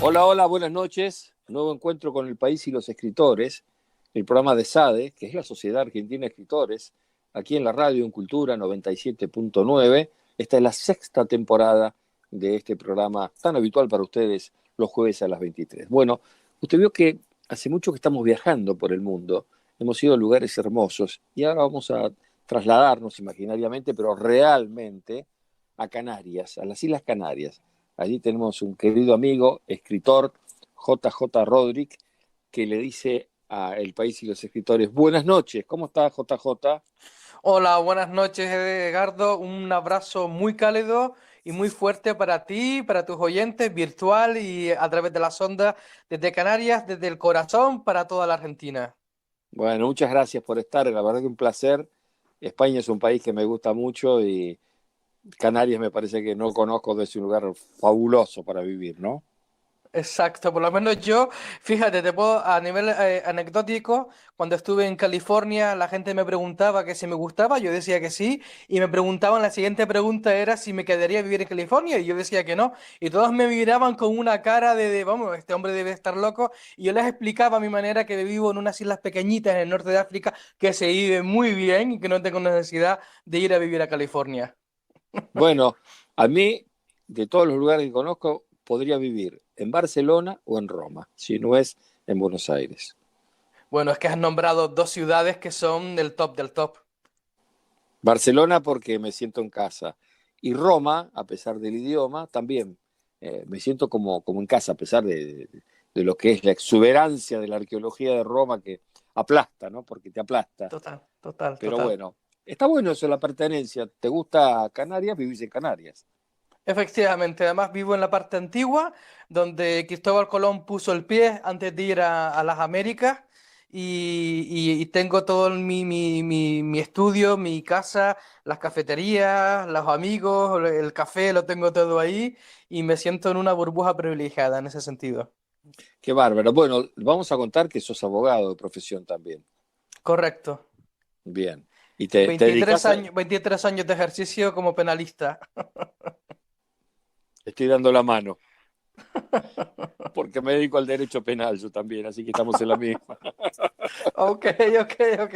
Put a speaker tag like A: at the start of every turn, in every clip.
A: Hola, hola, buenas noches. Nuevo encuentro con el país y los escritores, el programa de SADE, que es la Sociedad Argentina de Escritores, aquí en la radio en Cultura 97.9. Esta es la sexta temporada de este programa tan habitual para ustedes los jueves a las 23. Bueno, usted vio que hace mucho que estamos viajando por el mundo, hemos ido a lugares hermosos y ahora vamos a trasladarnos imaginariamente, pero realmente a Canarias, a las Islas Canarias. Allí tenemos un querido amigo, escritor, JJ Rodríguez, que le dice a El País y los Escritores, buenas noches, ¿cómo está JJ?
B: Hola, buenas noches, Edgardo. Un abrazo muy cálido y muy fuerte para ti, para tus oyentes, virtual y a través de las ondas, desde Canarias, desde el corazón, para toda la Argentina.
A: Bueno, muchas gracias por estar, la verdad que un placer. España es un país que me gusta mucho y Canarias me parece que no conozco, es un lugar fabuloso para vivir, ¿no?
B: Exacto, por lo menos yo, fíjate, te puedo, a nivel anecdótico, cuando estuve en California, la gente me preguntaba que si me gustaba, yo decía que sí, y me preguntaban, la siguiente pregunta era si me quedaría a vivir en California, y yo decía que no, y todos me miraban con una cara vamos, este hombre debe estar loco, y yo les explicaba a mi manera que vivo en unas islas pequeñitas en el norte de África, que se vive muy bien y que no tengo necesidad de ir a vivir a California.
A: Bueno, a mí, de todos los lugares que conozco, podría vivir en Barcelona o en Roma, si no es en Buenos Aires.
B: Bueno, es que has nombrado dos ciudades que son del top del top.
A: Barcelona porque me siento en casa. Y Roma, a pesar del idioma, también me siento como en casa, a pesar de lo que es la exuberancia de la arqueología de Roma que aplasta, ¿no? Porque te aplasta.
B: Total, total,
A: Pero
B: total.
A: bueno, está bueno eso, la pertenencia. ¿Te gusta Canarias? Vivís en Canarias.
B: Efectivamente, además vivo en la parte antigua, donde Cristóbal Colón puso el pie antes de ir a las Américas y tengo todo mi estudio, mi casa, las cafeterías, los amigos, el café, lo tengo todo ahí y me siento en una burbuja privilegiada en ese sentido.
A: Qué bárbaro. Bueno, vamos a contar que sos abogado de profesión también.
B: Correcto.
A: Bien. Y te
B: 23
A: dedicas a...
B: años, 23 años de ejercicio como penalista.
A: Estoy dando la mano, porque me dedico al derecho penal yo también, así que estamos en la misma.
B: Ok, ok, ok.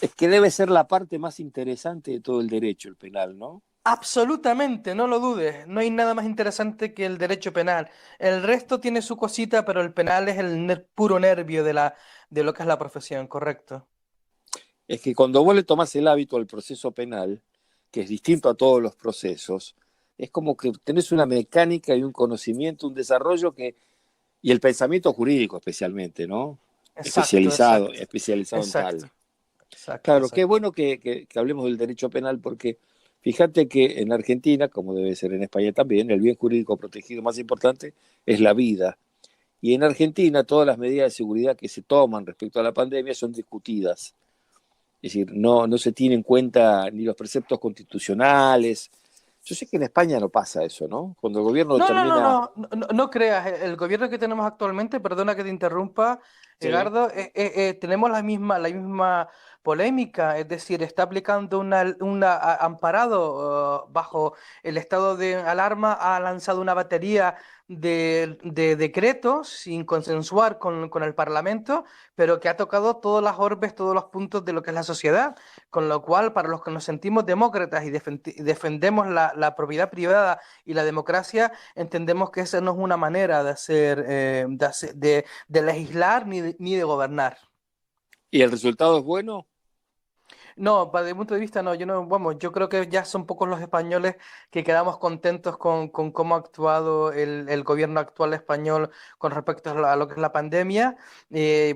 A: Es que debe ser la parte más interesante de todo el derecho, el penal, ¿no?
B: Absolutamente, no lo dudes. No hay nada más interesante que el derecho penal. El resto tiene su cosita, pero el penal es el puro nervio de lo que es la profesión, correcto.
A: Es que cuando vos le tomás el hábito al proceso penal, que es distinto a todos los procesos, es como que tenés una mecánica y un conocimiento, un desarrollo que, y el pensamiento jurídico especialmente, ¿no?
B: Exacto,
A: Especializado,
B: exacto,
A: especializado en tal.
B: exacto, exacto,
A: Claro, qué
B: exacto.
A: bueno que hablemos del derecho penal porque fíjate que en Argentina, como debe ser en España también, el bien jurídico protegido más importante es la vida. Y en Argentina todas las medidas de seguridad que se toman respecto a la pandemia son discutidas. Es decir, no se tiene en cuenta ni los preceptos constitucionales. Yo sé que en España no pasa eso, ¿no? Cuando el gobierno
B: No, no, no,
A: determina,
B: no, no, no creas, el gobierno que tenemos actualmente, perdona que te interrumpa,
A: sí,
B: Edgardo, tenemos la misma polémica, es decir, está aplicando amparado bajo el estado de alarma, ha lanzado una batería de decretos sin consensuar con el Parlamento, pero que ha tocado todas las orbes, todos los puntos de lo que es la sociedad, con lo cual, para los que nos sentimos demócratas y defendemos la propiedad privada y la democracia, entendemos que esa no es una manera de hacer, de legislar ni de gobernar.
A: y el resultado es bueno.
B: No, para mi punto de vista, no, yo no, vamos, yo creo que ya son pocos los españoles que quedamos contentos con cómo ha actuado el gobierno actual español con respecto a lo que es la pandemia.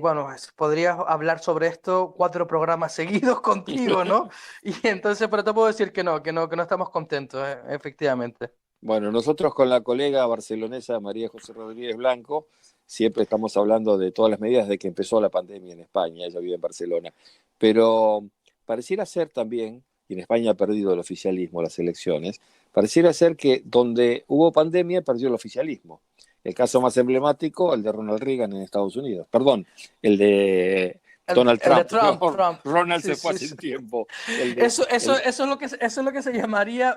B: Bueno, podría hablar sobre esto 4 programas seguidos contigo, ¿no? Y entonces, pero te puedo decir que no estamos contentos, efectivamente.
A: Bueno, nosotros con la colega barcelonesa María José Rodríguez Blanco siempre estamos hablando de todas las medidas de que empezó la pandemia en España, ella vive en Barcelona, pero pareciera ser también, y en España ha perdido el oficialismo las elecciones, pareciera ser que donde hubo pandemia perdió el oficialismo. El caso más emblemático, el de Ronald Reagan en Estados Unidos, perdón, el de Donald
B: El de
A: Trump,
B: Trump, Trump.
A: Ronald
B: Sí,
A: se fue
B: sí,
A: hace
B: sí.
A: un tiempo, el de...
B: Eso
A: El,
B: es lo que se llamaría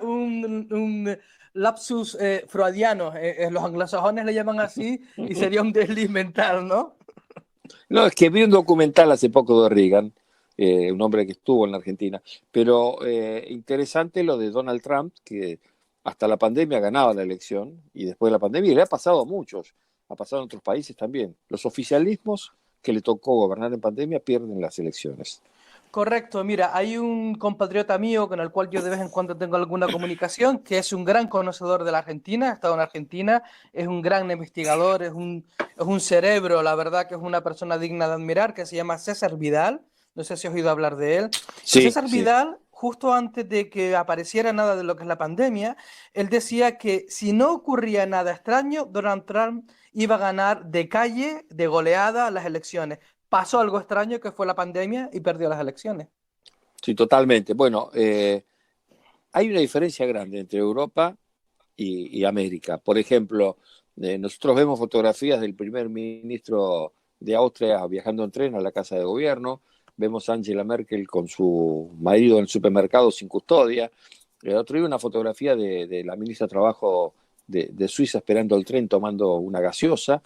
B: lapsus freudiano, los anglosajones le llaman así y sería un desliz mental, ¿no?
A: No, es que vi un documental hace poco de Reagan, un hombre que estuvo en la Argentina, pero interesante lo de Donald Trump, que hasta la pandemia ganaba la elección, y después de la pandemia, y le ha pasado a muchos, ha pasado en otros países también. Los oficialismos que le tocó gobernar en pandemia pierden las elecciones.
B: Correcto, mira, hay un compatriota mío con el cual yo de vez en cuando tengo alguna comunicación, que es un gran conocedor de la Argentina, ha estado en Argentina, es un gran investigador, es un cerebro, la verdad que es una persona digna de admirar, que se llama César Vidal, no sé si has oído hablar de él. Y
A: Sí,
B: César
A: sí.
B: Vidal, justo antes de que apareciera nada de lo que es la pandemia, él decía que si no ocurría nada extraño, Donald Trump iba a ganar de calle, de goleada, las elecciones. Pasó algo extraño que fue la pandemia y perdió las elecciones.
A: Sí, totalmente. Bueno, hay una diferencia grande entre Europa y América. Por ejemplo, nosotros vemos fotografías del primer ministro de Austria viajando en tren a la casa de gobierno, vemos a Angela Merkel con su marido en el supermercado sin custodia. El otro día una fotografía de la ministra de Trabajo de Suiza esperando el tren tomando una gaseosa.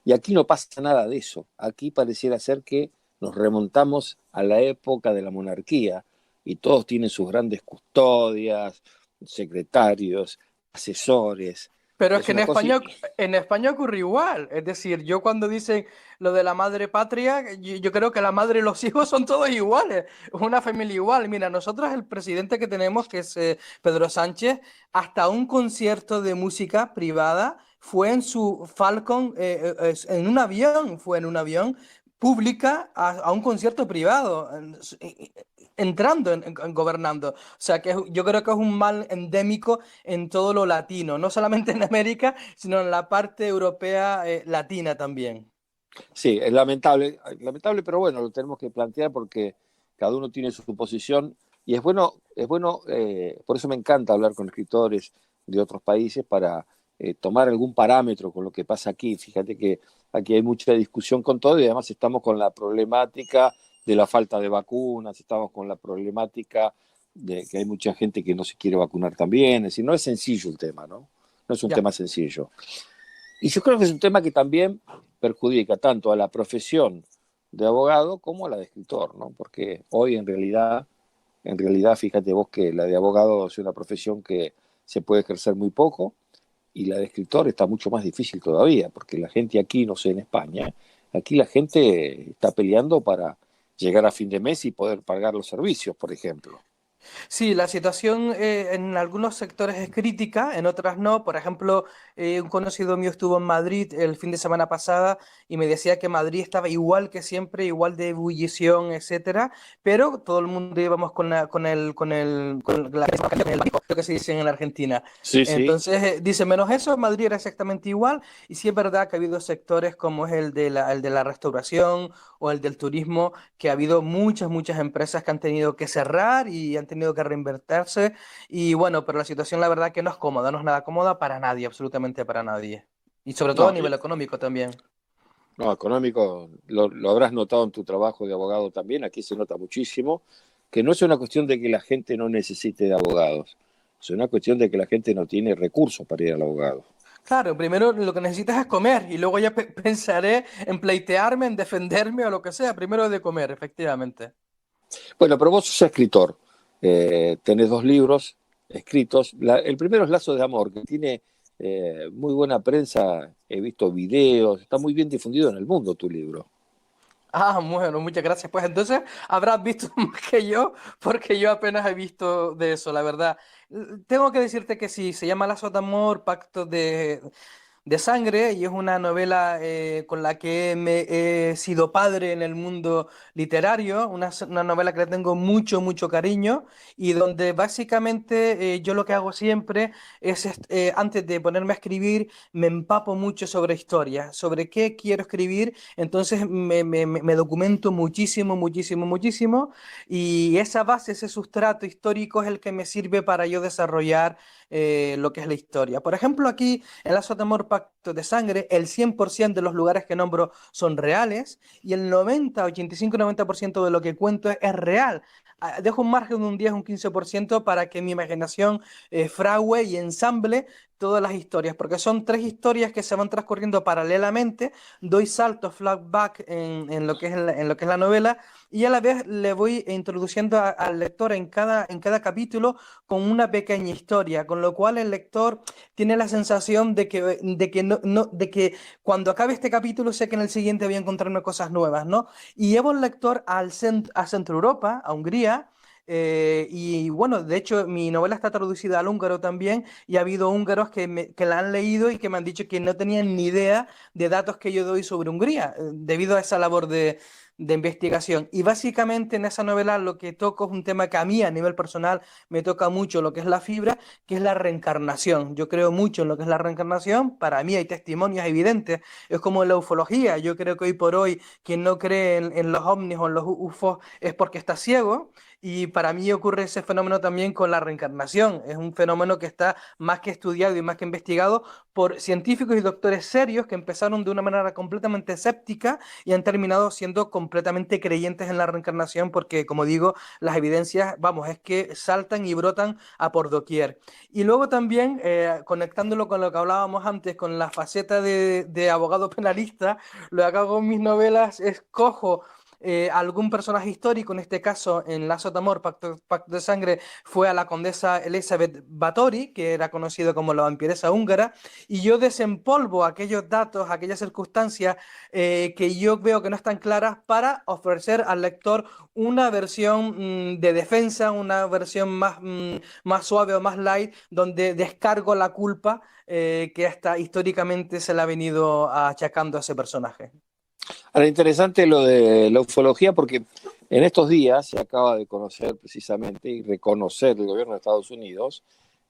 A: Y aquí no pasa nada de eso. Aquí pareciera ser que nos remontamos a la época de la monarquía y todos tienen sus grandes custodias, secretarios, asesores.
B: Pero es
A: Es
B: que
A: una cosa.
B: En España ocurre igual. Es decir, yo cuando dicen lo de la madre patria, yo creo que la madre y los hijos son todos iguales. Es una familia igual. Mira, nosotros el presidente que tenemos, que es Pedro Sánchez, hasta un concierto de música privada fue en su Falcon, en un avión, fue en un avión pública a un concierto privado, entrando gobernando. O sea, yo creo que es un mal endémico en todo lo latino, no solamente en América, sino en la parte europea latina también.
A: Sí, es lamentable, pero bueno, lo tenemos que plantear porque cada uno tiene su posición y es bueno, por eso me encanta hablar con escritores de otros países para tomar algún parámetro con lo que pasa aquí. Fíjate que aquí hay mucha discusión con todo y además estamos con la problemática de la falta de vacunas, estamos con la problemática de que hay mucha gente que no se quiere vacunar también, es decir, no es sencillo el tema, ¿no? No es un
B: Ya.
A: tema sencillo. Y yo creo que es un tema que también perjudica tanto a la profesión de abogado como a la de escritor, ¿no? Porque hoy en realidad, fíjate vos que la de abogado es una profesión que se puede ejercer muy poco y la de escritor está mucho más difícil todavía, porque la gente aquí, no sé, en España, aquí la gente está peleando para llegar a fin de mes y poder pagar los servicios, por ejemplo.
B: Sí, la situación en algunos sectores es crítica, en otras no. Por ejemplo, un conocido mío estuvo en Madrid el fin de semana pasada y me decía que Madrid estaba igual que siempre, igual de ebullición, etcétera, pero todo el mundo íbamos con el barco, lo que se dice en la Argentina.
A: Sí, sí.
B: Entonces, dice, menos eso, Madrid era exactamente igual. Y sí es verdad que ha habido sectores como es el de la restauración o el del turismo, que ha habido muchas empresas que han tenido que cerrar y han tenido que reinvertirse. Y bueno, pero la situación la verdad que no es cómoda, no es nada cómoda para nadie, absolutamente para nadie. Y sobre todo a
A: No,
B: nivel económico también.
A: no, económico, lo habrás notado en tu trabajo de abogado también, aquí se nota muchísimo, que no es una cuestión de que la gente no necesite de abogados, es una cuestión de que la gente no tiene recursos para ir al abogado.
B: Claro, primero lo que necesitas es comer y luego ya pensaré en pleitearme, en defenderme o lo que sea. Primero de comer, efectivamente.
A: Bueno, pero vos sos escritor, tenés dos libros escritos. El primero es Lazo de Amor, que tiene muy buena prensa, he visto videos, está muy bien difundido en el mundo tu libro.
B: Ah, bueno, muchas gracias. Pues entonces habrás visto más que yo, porque yo apenas he visto de eso, la verdad. Tengo que decirte que sí, se llama Lazo de Amor, Pacto de Sangre y es una novela con la que me he sido padre en el mundo literario, una novela que le tengo mucho cariño y donde básicamente yo lo que hago siempre es, antes de ponerme a escribir, me empapo mucho sobre historia, sobre qué quiero escribir, entonces me documento muchísimo y esa base, ese sustrato histórico es el que me sirve para yo desarrollar lo que es la historia. Por ejemplo, aquí en Lazo de Amor, Pacto de Sangre, el 100% de los lugares que nombro son reales y el 90, 85-90% de lo que cuento es real. Dejo un margen de un 10, un 15% para que mi imaginación fragüe y ensamble todas las historias, porque son tres historias que se van transcurriendo paralelamente, doy saltos, flashback en lo que es en lo que es la novela y a la vez le voy introduciendo al lector en cada capítulo con una pequeña historia, con lo cual el lector tiene la sensación de que cuando acabe este capítulo sé que en el siguiente voy a encontrarme cosas nuevas, ¿no? Y llevo al lector a Centro Europa, a Hungría. Y bueno, de hecho mi novela está traducida al húngaro también y ha habido húngaros que la han leído y que me han dicho que no tenían ni idea de datos que yo doy sobre Hungría, debido a esa labor de investigación. Y básicamente en esa novela lo que toco es un tema que a mí a nivel personal me toca mucho, lo que es la fibra, que es la reencarnación. Yo creo mucho en lo que es la reencarnación, para mí hay testimonios evidentes, es como la ufología, yo creo que hoy por hoy quien no cree en los ovnis o en los UFOs es porque está ciego. Y para mí ocurre ese fenómeno también con la reencarnación. Es un fenómeno que está más que estudiado y más que investigado por científicos y doctores serios que empezaron de una manera completamente escéptica y han terminado siendo completamente creyentes en la reencarnación porque, como digo, las evidencias, vamos, es que saltan y brotan a por doquier. Y luego también, conectándolo con lo que hablábamos antes, con la faceta de abogado penalista, lo que hago en mis novelas es cojo algún personaje histórico, en este caso en Lazo de Amor, Pacto de Sangre, fue a la condesa Elizabeth Báthory, que era conocida como la vampiresa húngara, y yo desempolvo aquellos datos, aquellas circunstancias que yo veo que no están claras para ofrecer al lector una versión de defensa, una versión más suave o más light, donde descargo la culpa que hasta históricamente se le ha venido achacando a ese personaje.
A: Ahora, interesante lo de la ufología porque en estos días se acaba de conocer precisamente y reconocer el gobierno de Estados Unidos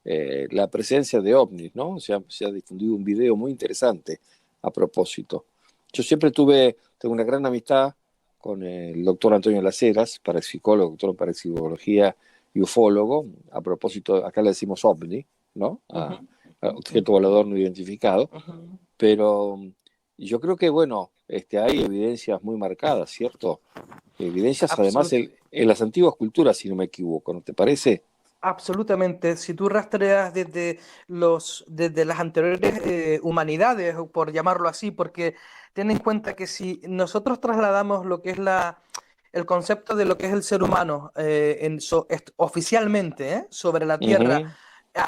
A: la presencia de ovnis, ¿no? Se ha difundido un video muy interesante a propósito. Yo siempre tengo una gran amistad con el doctor Antonio Laceras, parapsicólogo, doctor en parapsicología y ufólogo. A propósito, acá le decimos ovni, ¿no?
B: Ujú,
A: A objeto volador no identificado.
B: ujú.
A: Pero yo creo que, bueno, hay evidencias muy marcadas, ¿cierto? Evidencias además
B: Absolut-
A: en las antiguas culturas, si no me equivoco, ¿no te parece?
B: Absolutamente. Si tú rastreas desde las anteriores humanidades, o por llamarlo así, porque ten en cuenta que si nosotros trasladamos lo que es el concepto de lo que es el ser humano oficialmente, sobre la Tierra
A: Ujú.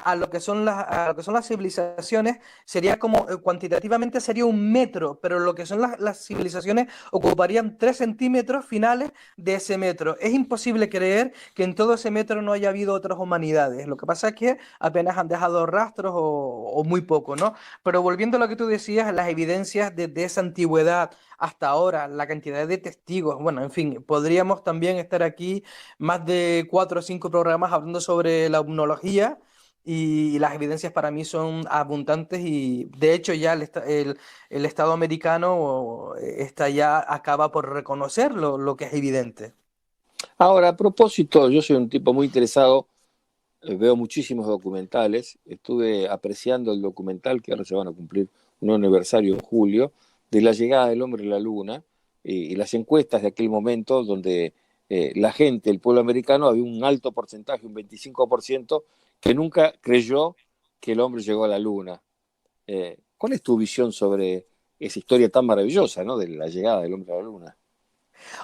B: a lo que son a lo que son las civilizaciones, sería como cuantitativamente sería un metro, pero lo que son las civilizaciones ocuparían 3 centímetros finales de ese metro. Es imposible creer que en todo ese metro no haya habido otras humanidades. Lo que pasa es que apenas han dejado rastros o muy poco, ¿no? Pero volviendo a lo que tú decías, las evidencias desde esa antigüedad hasta ahora, la cantidad de testigos, bueno, en fin, podríamos también estar aquí más de 4 o 5 programas hablando sobre la umnología. Y las evidencias para mí son abundantes y de hecho ya el Estado americano está ya acaba por reconocer lo que es evidente.
A: Ahora, a propósito, yo soy un tipo muy interesado, veo muchísimos documentales, estuve apreciando el documental que ahora se van a cumplir un aniversario en julio, de la llegada del hombre a la luna y las encuestas de aquel momento donde la gente, el pueblo americano, había un alto porcentaje, un 25%, que nunca creyó que el hombre llegó a la luna. ¿Cuál es tu visión sobre esa historia tan maravillosa, ¿no? De la llegada del hombre a la luna?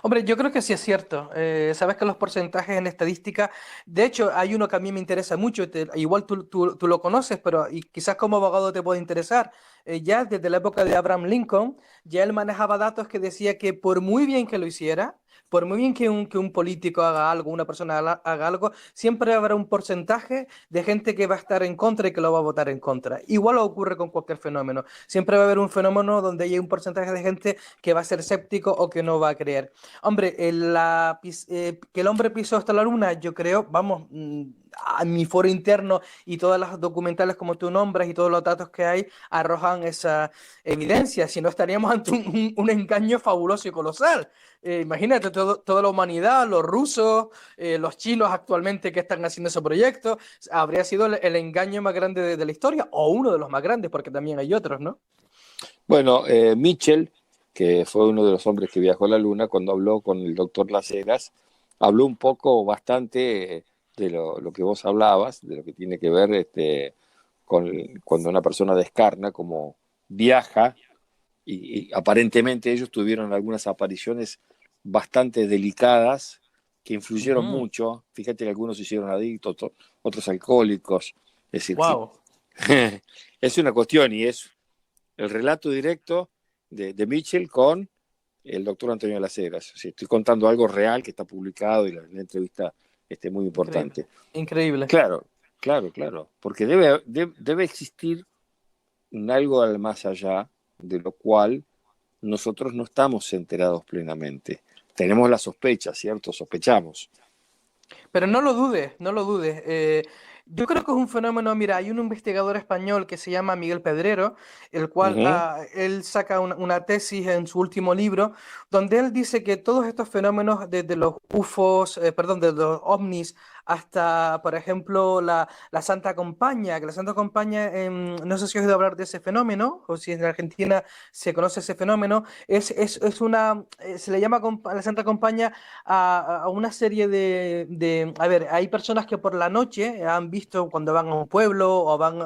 B: Hombre, yo creo que sí es cierto. Sabes que los porcentajes en estadística, de hecho, hay uno que a mí me interesa mucho, igual tú lo conoces, pero y quizás como abogado te puede interesar. Ya desde la época de Abraham Lincoln, ya él manejaba datos que decía que por muy bien que lo hiciera, por muy bien que un político haga algo, una persona haga algo, siempre habrá un porcentaje de gente que va a estar en contra y que lo va a votar en contra. Igual ocurre con cualquier fenómeno. Siempre va a haber un fenómeno donde hay un porcentaje de gente que va a ser escéptico o que no va a creer. Hombre, que el hombre pisó hasta la luna, yo creo, vamos, a mi foro interno y todas las documentales como tú nombras y todos los datos que hay arrojan esa evidencia, si no estaríamos ante un engaño fabuloso y colosal. Imagínate toda la humanidad, los rusos, los chinos actualmente que están haciendo ese proyecto, habría sido el engaño más grande de la historia, o uno de los más grandes, porque también hay otros, ¿no?
A: Bueno, Mitchell, que fue uno de los hombres que viajó a la Luna, cuando habló con el doctor Las Heras, habló un poco bastante de lo que vos hablabas, de lo que tiene que ver cuando una persona descarna, como viaja, y aparentemente ellos tuvieron algunas apariciones bastante delicadas que influyeron
B: Ujú.
A: mucho. Fíjate que algunos se hicieron adictos, otros alcohólicos. Es decir,
B: Wow.
A: es una cuestión y es el relato directo de Mitchell con el doctor Antonio Las Heras. O sea, estoy contando algo real que está publicado y la entrevista muy
B: Increíble.
A: importante.
B: Increíble.
A: Claro, claro, claro, porque debe existir un algo al más allá de lo cual nosotros no estamos enterados plenamente. Tenemos la sospecha, ¿cierto? Sospechamos.
B: Pero no lo dudes, no lo dudes. Yo creo que es un fenómeno, mira, hay un investigador español que se llama Miguel Pedrero, el cual
A: Ujú.
B: él saca una tesis en su último libro, donde él dice que todos estos fenómenos, desde los UFOs, perdón, de los ovnis, hasta, por ejemplo, la Santa Compañía, que la Santa Compañía, no sé si has oído hablar de ese fenómeno, o si en Argentina se conoce ese fenómeno, es una, se le llama la Santa Compañía a una serie a ver, hay personas que por la noche han visto cuando van a un pueblo o van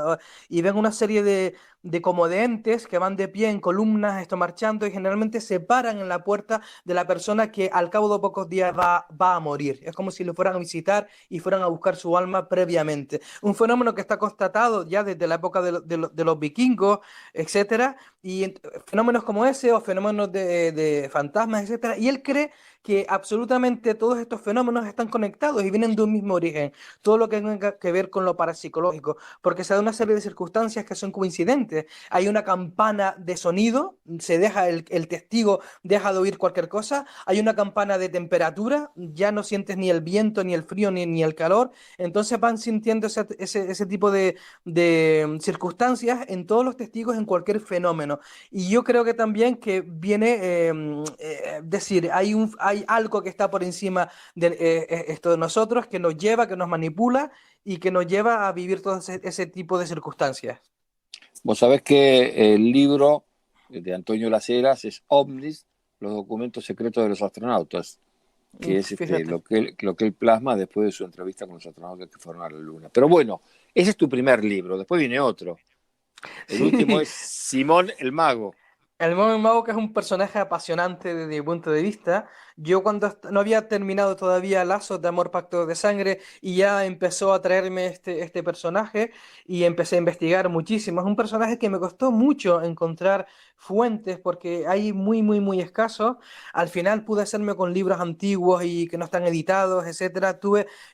B: y ven una serie de como de entes que van de pie en columnas, esto marchando y generalmente se paran en la puerta de la persona que al cabo de pocos días va a morir. Es como si lo fueran a visitar y fueran a buscar su alma previamente. Un fenómeno que está constatado ya desde la época de los vikingos, etcétera, y fenómenos como ese o fenómenos de fantasmas, etcétera, y él cree que absolutamente todos estos fenómenos están conectados y vienen de un mismo origen, todo lo que tenga que ver con lo parapsicológico, porque se da una serie de circunstancias que son coincidentes. Hay una campana de sonido, se deja el testigo, deja de oír cualquier cosa, hay una campana de temperatura, ya no sientes ni el viento, ni el frío, ni el calor, entonces van sintiendo ese tipo de circunstancias en todos los testigos en cualquier fenómeno. Y yo creo que también que viene, decir, hay algo que está por encima de esto de nosotros, que nos lleva, que nos manipula y que nos lleva a vivir todo ese tipo de circunstancias.
A: Vos sabés que el libro de Antonio Las Heras es Ovnis, los documentos secretos de los astronautas, que es
B: Fíjate.
A: lo que él plasma después de su entrevista con los astronautas que fueron a la Luna. Pero bueno, ese es tu primer libro, después viene otro. El último
B: Sí,
A: es Simón el Mago.
B: el Mono Mago, que es un personaje apasionante desde mi punto de vista. Yo cuando no había terminado todavía Lazos de Amor, Pacto de Sangre y ya empezó a traerme este personaje y empecé a investigar muchísimo. Es un personaje que me costó mucho encontrar fuentes porque hay muy escasos. Al final pude hacerme con libros antiguos y que no están editados, etcétera.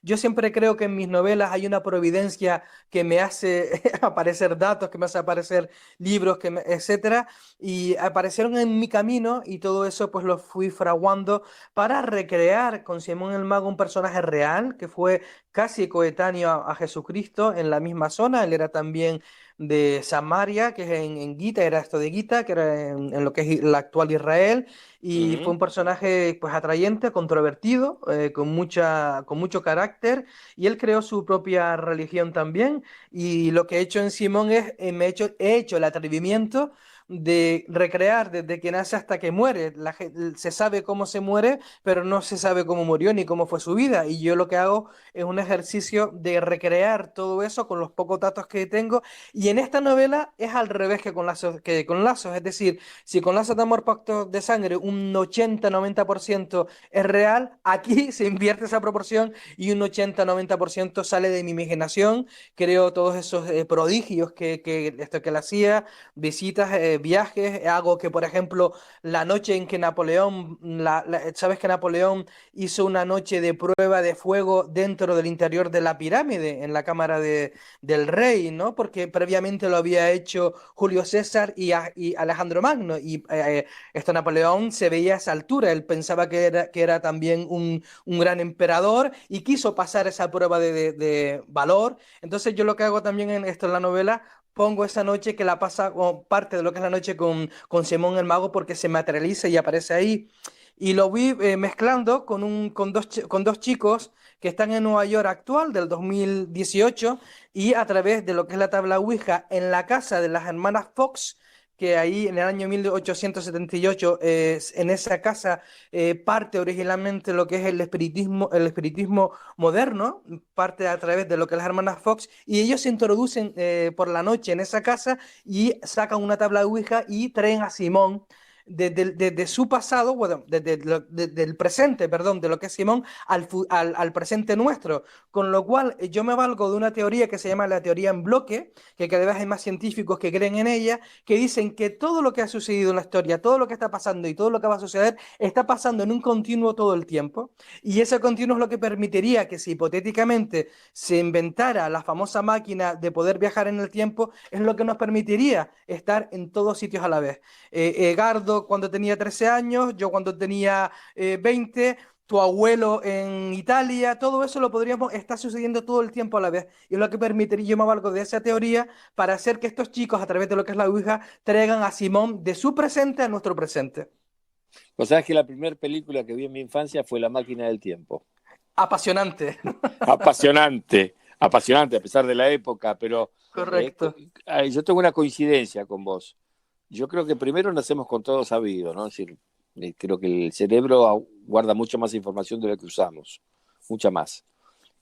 B: Yo siempre creo que en mis novelas hay una providencia que me hace aparecer datos, que me hace aparecer libros, etcétera, y aparecieron en mi camino y todo eso pues lo fui fraguando para recrear con Simón el Mago un personaje real que fue casi coetáneo a Jesucristo en la misma zona. Él era también de Samaria, que es en Gita, era esto de Gita, que era en lo que es la actual Israel, y fue
A: Ujú.
B: un personaje pues atrayente, controvertido, con mucho carácter, y él creó su propia religión también, y lo que he hecho en Simón es, he hecho el atrevimiento de recrear desde que nace hasta que muere. Se sabe cómo se muere, pero no se sabe cómo murió ni cómo fue su vida. Y yo lo que hago es un ejercicio de recrear todo eso con los pocos datos que tengo. Y en esta novela es al revés que con Lazos. Es decir, si con Lazos de Amor, Pacto de Sangre un 80-90% es real, aquí se invierte esa proporción y un 80-90% sale de mi imaginación. Creo todos esos prodigios que él hacía, visitas viajes, hago que, por ejemplo, la noche en que Napoleón, sabes que Napoleón hizo una noche de prueba de fuego dentro del interior de la pirámide, en la cámara del rey, ¿no? Porque previamente lo había hecho Julio César y Alejandro Magno, y esto Napoleón se veía a esa altura, él pensaba que era también un gran emperador y quiso pasar esa prueba de valor. Entonces yo lo que hago también en esto en la novela, pongo esa noche que la pasa como parte de lo que es la noche con Simón el Mago porque se materializa y aparece ahí. Y lo vi mezclando con dos chicos que están en Nueva York actual del 2018 y a través de lo que es la tabla Ouija en la casa de las hermanas Fox, que ahí en el año 1878 en esa casa parte originalmente lo que es el espiritismo moderno, parte a través de lo que es las hermanas Fox, y ellos se introducen por la noche en esa casa y sacan una tabla de Ouija y traen a Simón de su pasado, bueno, del presente, perdón, de lo que es Simón, al presente nuestro. Con lo cual, yo me valgo de una teoría que se llama la teoría en bloque, que cada vez hay más científicos que creen en ella, que dicen que todo lo que ha sucedido en la historia, todo lo que está pasando y todo lo que va a suceder, está pasando en un continuo todo el tiempo. Y ese continuo es lo que permitiría que si hipotéticamente se inventara la famosa máquina de poder viajar en el tiempo, es lo que nos permitiría estar en todos sitios a la vez. Gardo cuando tenía 13 años, yo cuando tenía 20, tu abuelo en Italia, todo eso lo podríamos estar sucediendo todo el tiempo a la vez. Y es lo que permitiría, yo me valgo de esa teoría para hacer que estos chicos, a través de lo que es la Ouija, traigan a Simón de su presente a nuestro presente.
A: O sea, que la primera película que vi en mi infancia fue La máquina del tiempo.
B: Apasionante.
A: Apasionante, apasionante a pesar de la época, pero
B: Correcto.
A: yo tengo una coincidencia con vos. Yo creo que primero nacemos con todo sabido, ¿no? Es decir, creo que el cerebro guarda mucha más información de la que usamos, mucha más.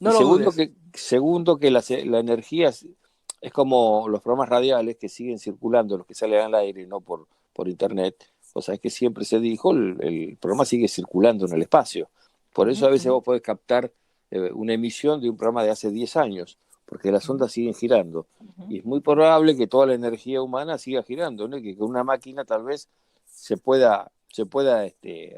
A: Y
B: No lo dudes.
A: segundo que la energía es como los programas radiales que siguen circulando, los que salen al aire, no por internet. O sea, es que siempre se dijo, el programa sigue circulando en el espacio. Por
B: Ujú,
A: eso a veces
B: ujú,
A: vos podés captar una emisión de un programa de hace 10 años, porque las
B: ujú,
A: ondas siguen girando.
B: ujú.
A: Y es muy probable que toda la energía humana siga girando, ¿no? Y que con una máquina tal vez se pueda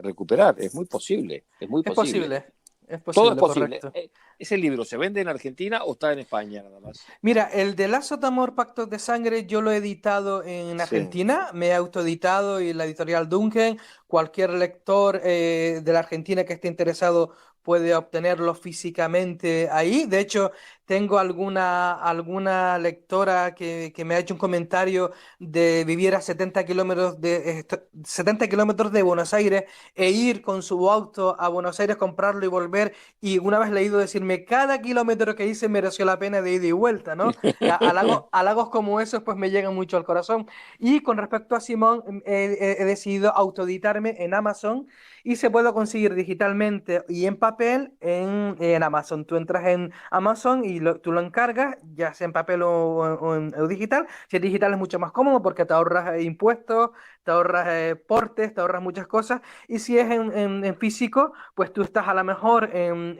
A: recuperar. Es muy posible, es muy posible.
B: Es
A: Todo es
B: posible,
A: posible.
B: correcto.
A: ¿Ese libro se vende en Argentina o está en España nada más?
B: Mira, el de Lazos de Amor, Pactos de Sangre, yo lo he editado en
A: Sí.
B: Argentina, me he autoeditado y la editorial Duncan. Cualquier lector de la Argentina que esté interesado puede obtenerlo físicamente ahí. De hecho, tengo alguna lectora que me ha hecho un comentario de vivir a 70 kilómetros de Buenos Aires e ir con su auto a Buenos Aires, comprarlo y volver. Y una vez leído decirme, cada kilómetro que hice mereció la pena de ida y vuelta, ¿no? Halagos como esos pues me llegan mucho al corazón. Y con respecto a Simón, he decidido autoeditarme en Amazon y se puede conseguir digitalmente y en papel en Amazon. Tú entras en Amazon y tú lo encargas, ya sea en papel o digital. Si es digital es mucho más cómodo porque te ahorras impuestos, te ahorras portes, te ahorras muchas cosas. Y si es en físico, pues tú estás a lo mejor en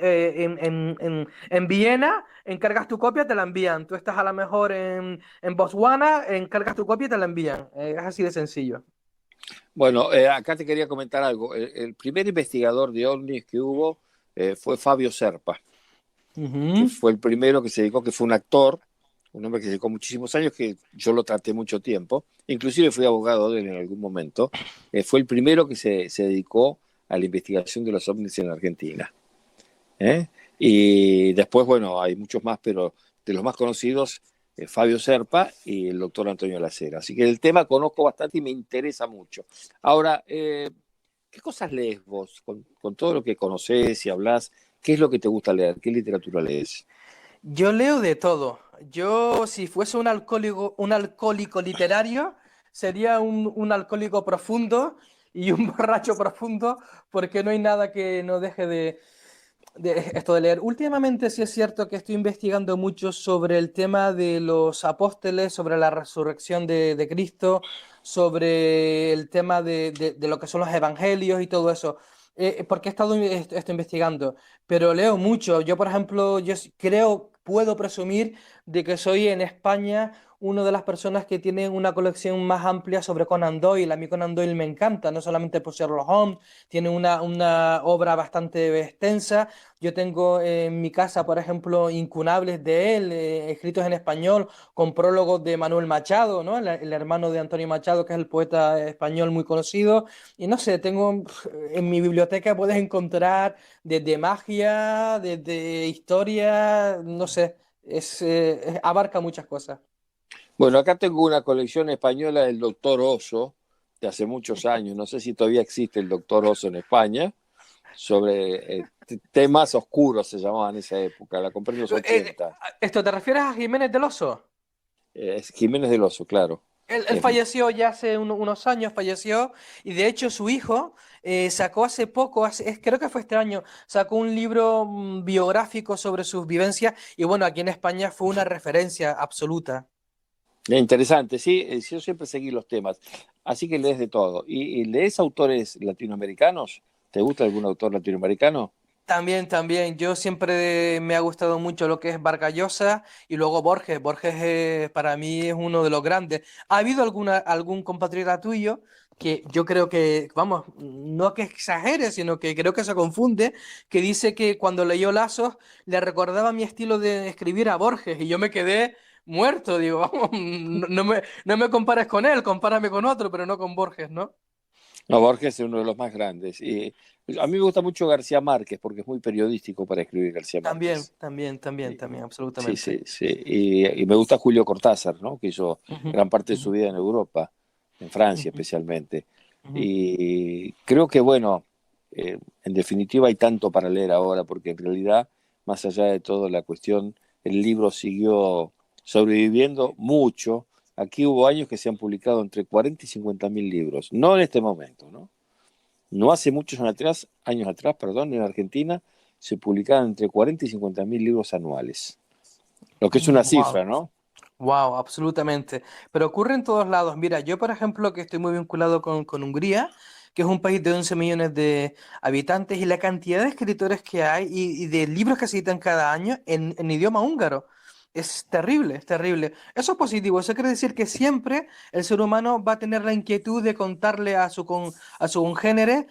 B: Viena, encargas tu copia, te la envían. Tú estás a lo mejor en Botswana, encargas tu copia y te la envían. Es así de sencillo.
A: Bueno, acá te quería comentar algo. El primer investigador de ovnis que hubo fue Fabio Serpa, que
B: Ujú.
A: fue el primero que se dedicó, que fue un actor, un hombre que se dedicó muchísimos años, que yo lo traté mucho tiempo, inclusive fui abogado de él en algún momento. Fue el primero que se dedicó a la investigación de los ovnis en la Argentina. ¿eh? Y después, bueno, hay muchos más, pero de los más conocidos, Fabio Serpa y el doctor Antonio Lacera. Así que el tema conozco bastante y me interesa mucho. Ahora, ¿qué cosas lees vos con todo lo que conocés y hablás? ¿Qué es lo que te gusta leer? ¿Qué literatura lees?
B: Yo leo de todo. Yo, si fuese un alcohólico literario, sería un alcohólico profundo y un borracho profundo, porque no hay nada que no deje de esto de leer. Últimamente sí es cierto que estoy investigando mucho sobre el tema de los apóstoles, sobre la resurrección de Cristo, sobre el tema de lo que son los evangelios y todo eso. Porque he estado esto investigando, pero leo mucho. Yo, por ejemplo, creo, puedo presumir de que soy en España una de las personas que tiene una colección más amplia sobre Conan Doyle. A mí Conan Doyle me encanta, no solamente por Sherlock Holmes, tiene una obra bastante extensa. Yo tengo en mi casa, por ejemplo, incunables de él, escritos en español, con prólogos de Manuel Machado, ¿no? El hermano de Antonio Machado, que es el poeta español muy conocido. Y no sé, en mi biblioteca puedes encontrar desde magia, desde historia, no sé, abarca muchas cosas.
A: Bueno, acá tengo una colección española del Doctor Oso, de hace muchos años, no sé si todavía existe el Doctor Oso en España, sobre temas oscuros se llamaban en esa época, la compré en los 80.
B: ¿Esto te refieres a Jiménez del Oso?
A: Es Jiménez del Oso, claro.
B: Él
A: Es-
B: falleció ya hace unos años, falleció, y de hecho su hijo sacó hace poco, creo que fue este año, sacó un libro biográfico sobre sus vivencias, y bueno, aquí en España fue una referencia absoluta.
A: Interesante, sí, yo siempre seguí los temas, así que lees de todo. ¿Y lees autores latinoamericanos? ¿Te gusta algún autor latinoamericano?
B: También, también, yo siempre me ha gustado mucho lo que es Vargas Llosa y luego Borges. Borges para mí es uno de los grandes. ¿Ha habido algún compatriota tuyo que yo creo que, vamos, no que exagere, sino que creo que se confunde, que dice que cuando leyó Lazos le recordaba mi estilo de escribir a Borges y yo me quedé muerto, digo, vamos, no me compares con él, compárame con otro, pero no con Borges, ¿no?
A: No, Borges es uno de los más grandes. Y a mí me gusta mucho García Márquez porque es muy periodístico para escribir García
B: También,
A: Márquez.
B: también, también,
A: Sí,
B: también,
A: sí,
B: absolutamente.
A: sí. Sí. Y me gusta Julio Cortázar, ¿no? Que hizo
B: Ujú,
A: gran parte de
B: ujú,
A: su vida en Europa, en Francia
B: ujú.
A: especialmente.
B: Ujú.
A: Y creo que, bueno, en definitiva hay tanto para leer ahora, porque en realidad, más allá de todo la cuestión, el libro siguió sobreviviendo mucho. Aquí hubo años que se han publicado entre 40 y 50 mil libros, no en este momento, ¿no? No hace muchos años atrás, perdón, en Argentina se publicaban entre 40 y 50 mil libros anuales, lo que es una
B: Wow,
A: cifra, ¿no?
B: wow, absolutamente. Pero ocurre en todos lados. Mira, yo por ejemplo que estoy muy vinculado con Hungría, que es un país de 11 millones de habitantes, y la cantidad de escritores que hay y de libros que se editan cada año en idioma húngaro. Es terrible, es terrible. Eso es positivo, eso quiere decir que siempre el ser humano va a tener la inquietud de contarle a su congénere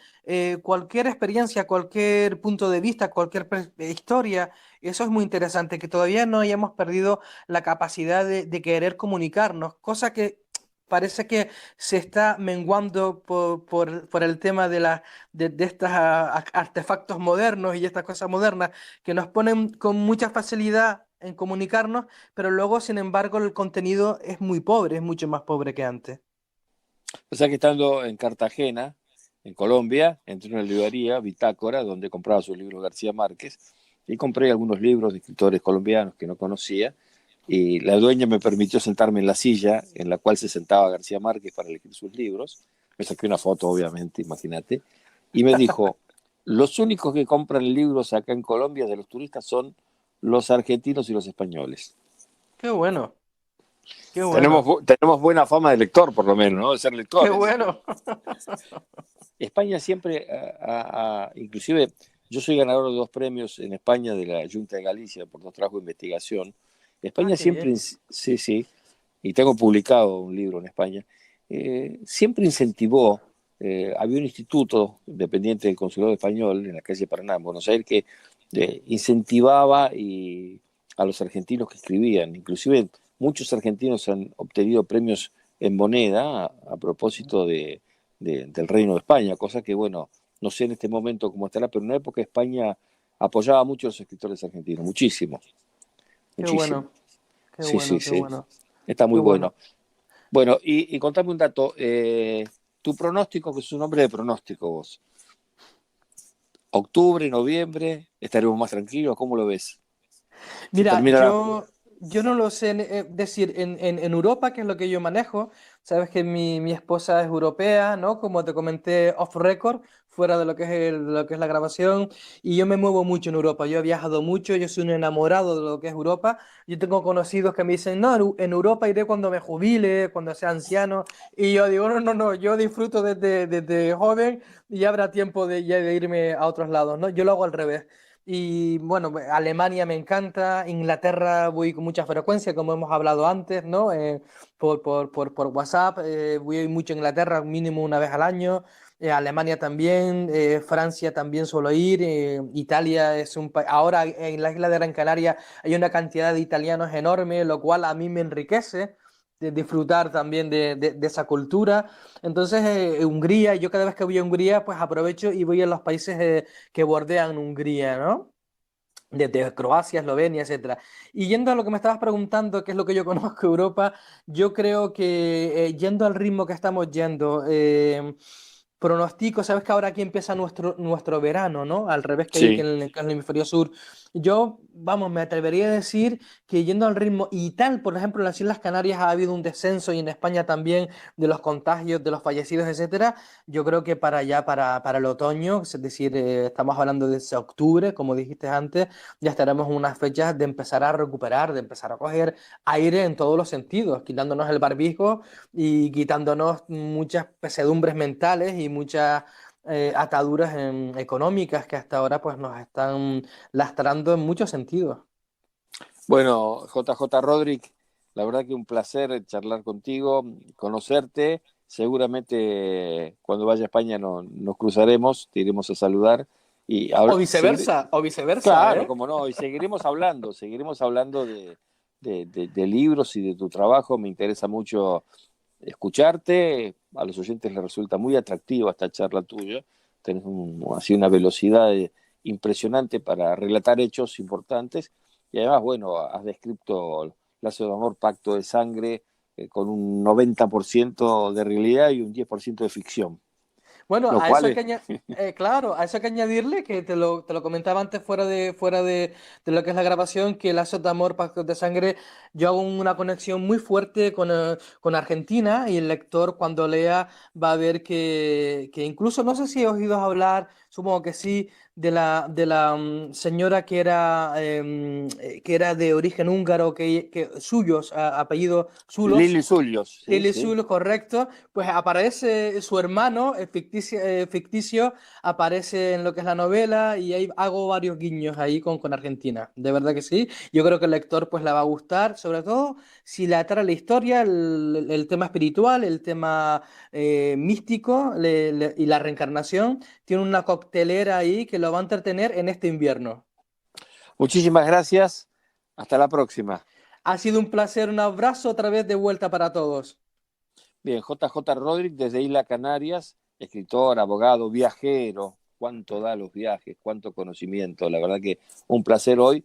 B: cualquier experiencia, cualquier punto de vista, cualquier historia. Eso es muy interesante, que todavía no hayamos perdido la capacidad de querer comunicarnos, cosa que parece que se está menguando por el tema de estos artefactos modernos y estas cosas modernas que nos ponen con mucha facilidad en comunicarnos, pero luego, sin embargo, el contenido es muy pobre, es mucho más pobre que antes.
A: O sea que estando en Cartagena, en Colombia, entré en una librería, Bitácora, donde compraba sus libros García Márquez, y compré algunos libros de escritores colombianos que no conocía, y la dueña me permitió sentarme en la silla en la cual se sentaba García Márquez para elegir sus libros. Me saqué una foto, obviamente, imagínate, y me dijo, los únicos que compran libros acá en Colombia de los turistas son los argentinos y los españoles.
B: Qué bueno, qué
A: Tenemos,
B: bueno,
A: tenemos buena fama de lector, por lo menos, ¿no? De ser
B: qué
A: lectores.
B: bueno.
A: España siempre, inclusive yo soy ganador de dos premios en España de la Junta de Galicia por dos trabajos de investigación.
B: Ah,
A: España
B: qué bien.
A: siempre, sí, sí, y tengo publicado un libro en España, siempre incentivó, había un instituto dependiente del Consulado Español en la calle Paraná, en Buenos Aires, que incentivaba a los argentinos que escribían. Inclusive muchos argentinos han obtenido premios en moneda a propósito del Reino de España, cosa que, bueno, no sé en este momento cómo estará, pero en una época España apoyaba mucho a los escritores argentinos, muchísimo,
B: Qué
A: muchísimo.
B: bueno, qué
A: Sí, sí,
B: bueno, qué
A: sí,
B: bueno,
A: está
B: qué
A: muy
B: bueno.
A: bueno. Bueno, y contame un dato, tu pronóstico, que es un nombre de pronóstico vos, octubre, noviembre, estaremos más tranquilos, ¿cómo lo ves? Se
B: Mira,
A: termina la...
B: yo no lo sé decir en Europa, que es lo que yo manejo. Sabes que mi esposa es europea, ¿no? Como te comenté off record, fuera de lo que es lo que es la grabación. Y yo me muevo mucho en Europa. Yo he viajado mucho, yo soy un enamorado de lo que es Europa. Yo tengo conocidos que me dicen, no, en Europa iré cuando me jubile, cuando sea anciano. Y yo digo, no, no, no, yo disfruto desde joven y ya habrá tiempo de irme a otros lados, ¿no? Yo lo hago al revés. Y bueno, Alemania me encanta, Inglaterra voy con mucha frecuencia, como hemos hablado antes, ¿no? Por WhatsApp, voy mucho a Inglaterra, mínimo una vez al año. Alemania también, Francia también suelo ir, Italia es un país. Ahora en la isla de Gran Canaria hay una cantidad de italianos enorme, lo cual a mí me enriquece de disfrutar también de esa cultura. Entonces, Hungría, yo cada vez que voy a Hungría, pues aprovecho y voy a los países que bordean Hungría, ¿no? Desde Croacia, Eslovenia, etcétera. Y yendo a lo que me estabas preguntando, qué es lo que yo conozco de Europa, yo creo que yendo al ritmo que estamos yendo, pronostico, sabes que ahora aquí empieza nuestro verano, ¿no? Al revés que
A: Sí.
B: que en el hemisferio sur. Yo, vamos, me atrevería a decir que yendo al ritmo y tal, por ejemplo, en las Islas Canarias ha habido un descenso y en España también de los contagios, de los fallecidos, etcétera. Yo creo que para allá, para el otoño, es decir, estamos hablando de ese octubre, como dijiste antes, ya estaremos en unas fechas de empezar a recuperar, de empezar a coger aire en todos los sentidos, quitándonos el barbijo y quitándonos muchas pesadumbres mentales y muchas ataduras económicas que hasta ahora pues nos están lastrando en muchos sentidos.
A: Bueno, JJ Rodríguez, la verdad que un placer charlar contigo, conocerte. Seguramente cuando vaya a España nos cruzaremos, te iremos a saludar y
B: O viceversa,
A: claro,
B: ¿eh?
A: como no, y seguiremos hablando de libros y de tu trabajo. Me interesa mucho escucharte. A los oyentes les resulta muy atractiva esta charla tuya. Tenés así una velocidad impresionante para relatar hechos importantes. Y además, bueno, has descrito Lazo de Amor, Pacto de Sangre, con un 90% de realidad y un 10% de ficción.
B: Bueno,
A: Lo
B: a
A: cual
B: eso
A: es,
B: claro, a eso hay que añadirle que te lo comentaba antes de lo que es la grabación, que Lazos de Amor, Pactos de Sangre, yo hago una conexión muy fuerte con Argentina y el lector cuando lea va a ver que incluso, no sé si he oído hablar, supongo que sí, de la señora que era de origen húngaro, que suyos, apellido Zulos.
A: Lili Zulios, sí,
B: Lily
A: sí.
B: Sue, correcto, pues aparece su hermano ficticio, aparece en lo que es la novela y ahí hago varios guiños ahí con Argentina, de verdad que sí, yo creo que el lector pues la va a gustar, sobre todo si le atrae la historia, el tema espiritual, el tema místico y la reencarnación, tiene una coctelera ahí que lo va a entretener en este invierno.
A: Muchísimas gracias. Hasta la próxima.
B: Ha sido un placer, un abrazo otra vez de vuelta para todos.
A: Bien, JJ Rodríguez desde Isla Canarias, escritor, abogado, viajero. Cuánto da los viajes, cuánto conocimiento. La verdad que un placer hoy.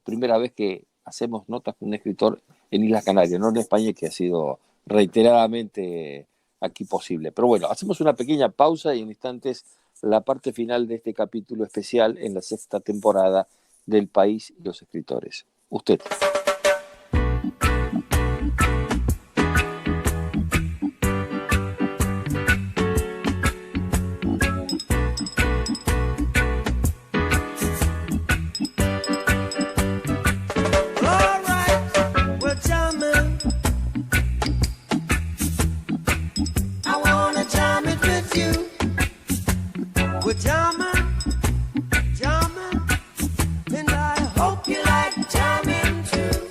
A: Primera vez que hacemos notas con un escritor en Islas Canarias, no en España, que ha sido reiteradamente aquí posible. Pero bueno, hacemos una pequeña pausa y en instantes la parte final de este capítulo especial en la sexta temporada del País y los Escritores. Usted.
C: Jamming, and I hope you like jamming too.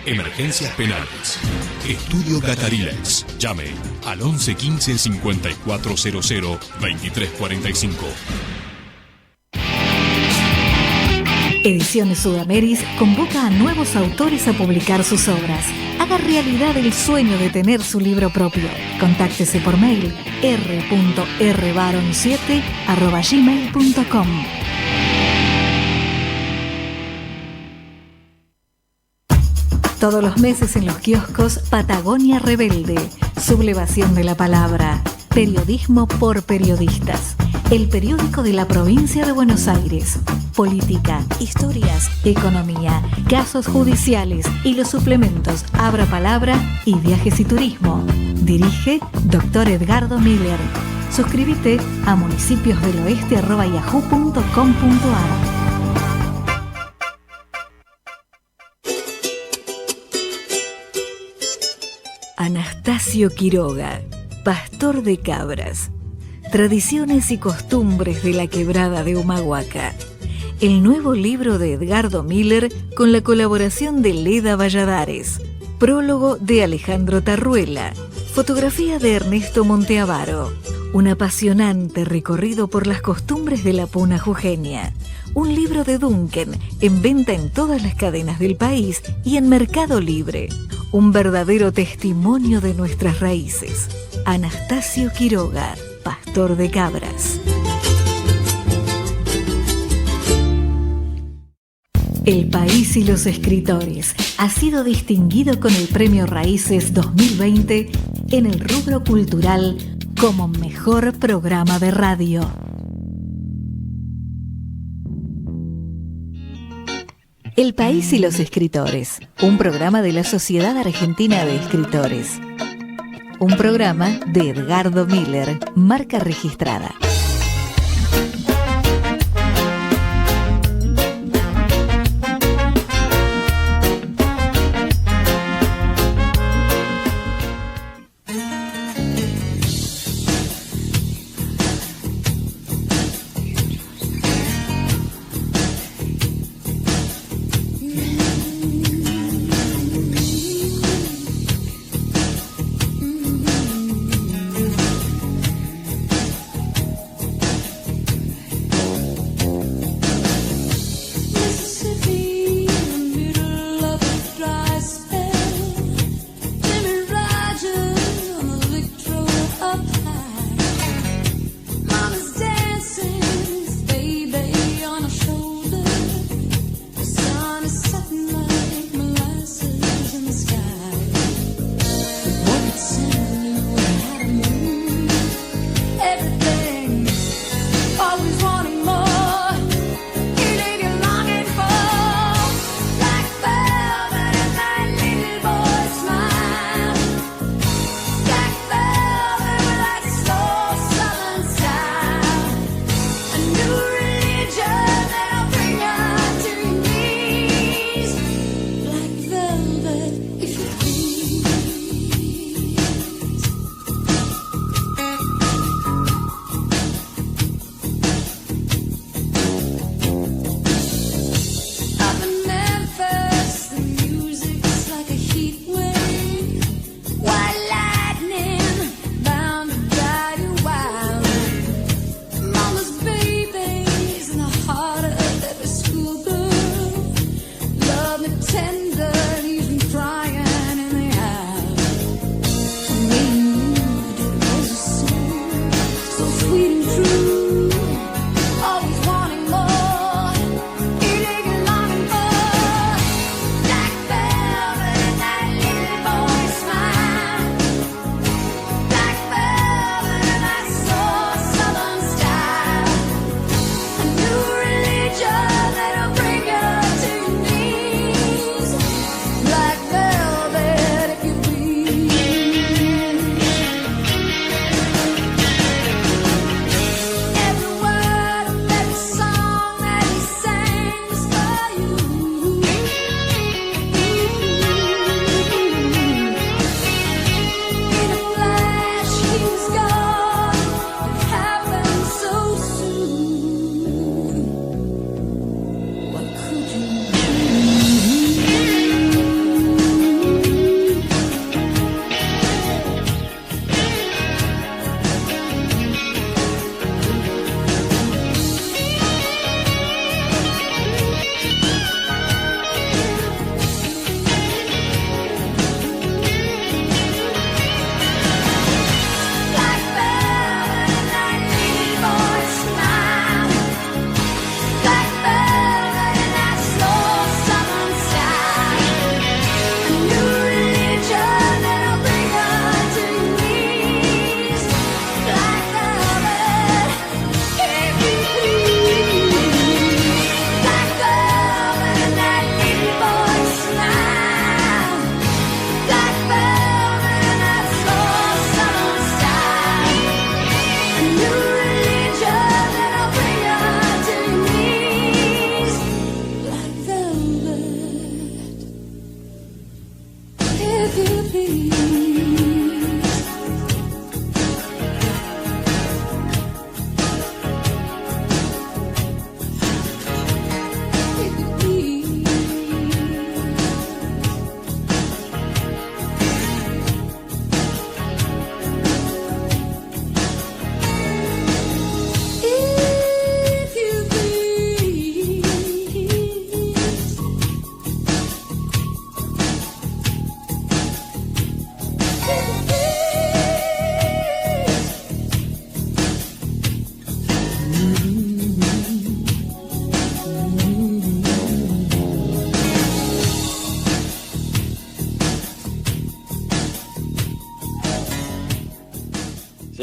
C: Emergencias penales. Estudio Catarilex. Llame al 11 15 5400 2345.
D: Ediciones Sudameris convoca a nuevos autores a publicar sus obras. Haga realidad el sueño de tener su libro propio. Contáctese por mail r.rbaron7@gmail.com. Todos los meses en los kioscos, Patagonia Rebelde. Sublevación de la palabra. Periodismo por periodistas. El periódico de la provincia de Buenos Aires. Política, historias, economía, casos judiciales y los suplementos Abra Palabra y Viajes y Turismo. Dirige Dr. Edgardo Miller. Suscríbete a municipiosdeloeste@yahoo.com.ar. Anastasio Quiroga, pastor de cabras. Tradiciones y costumbres de la quebrada de Humahuaca. El nuevo libro de Edgardo Miller con la colaboración de Leda Valladares. Prólogo de Alejandro Tarruela. Fotografía de Ernesto Monteavaro. Un apasionante recorrido por las costumbres de la puna jujeña. Un libro de Duncan en venta en todas las cadenas del país y en Mercado Libre. Un verdadero testimonio de nuestras raíces. Anastasio Quiroga, pastor de cabras. El País y los Escritores ha sido distinguido con el Premio Raíces 2020 en el rubro cultural como mejor programa de radio. El País y los Escritores, un programa de la Sociedad Argentina de Escritores. Un programa de Edgardo Miller, marca registrada.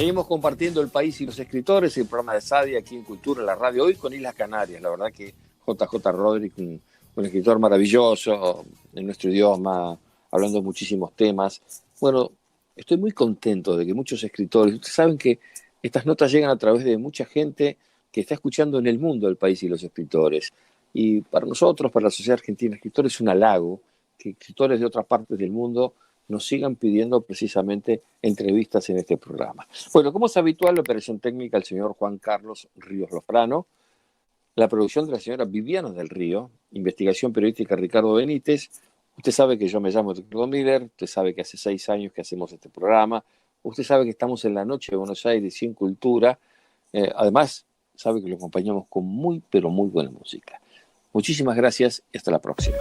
A: Seguimos compartiendo el país y los escritores, el programa de Sadia aquí en Cultura, en la radio, hoy con Islas Canarias. La verdad que JJ Rodríguez, un escritor maravilloso en nuestro idioma, hablando de muchísimos temas. Bueno, estoy muy contento de que muchos escritores, ustedes saben que estas notas llegan a través de mucha gente que está escuchando en el mundo el país y los escritores. Y para nosotros, para la Sociedad Argentina de Escritores, es un halago que escritores de otras partes del mundo nos sigan pidiendo precisamente entrevistas en este programa. Bueno, como es habitual, la operación técnica el señor Juan Carlos Ríos Lofrano, la producción de la señora Viviana del Río, investigación periodística Ricardo Benítez. Usted sabe que yo me llamo Ricardo Miller, usted sabe que hace 6 años que hacemos este programa, usted sabe que estamos en la noche de Buenos Aires sin cultura, además sabe que lo acompañamos con muy, pero muy buena música. Muchísimas gracias y hasta la próxima.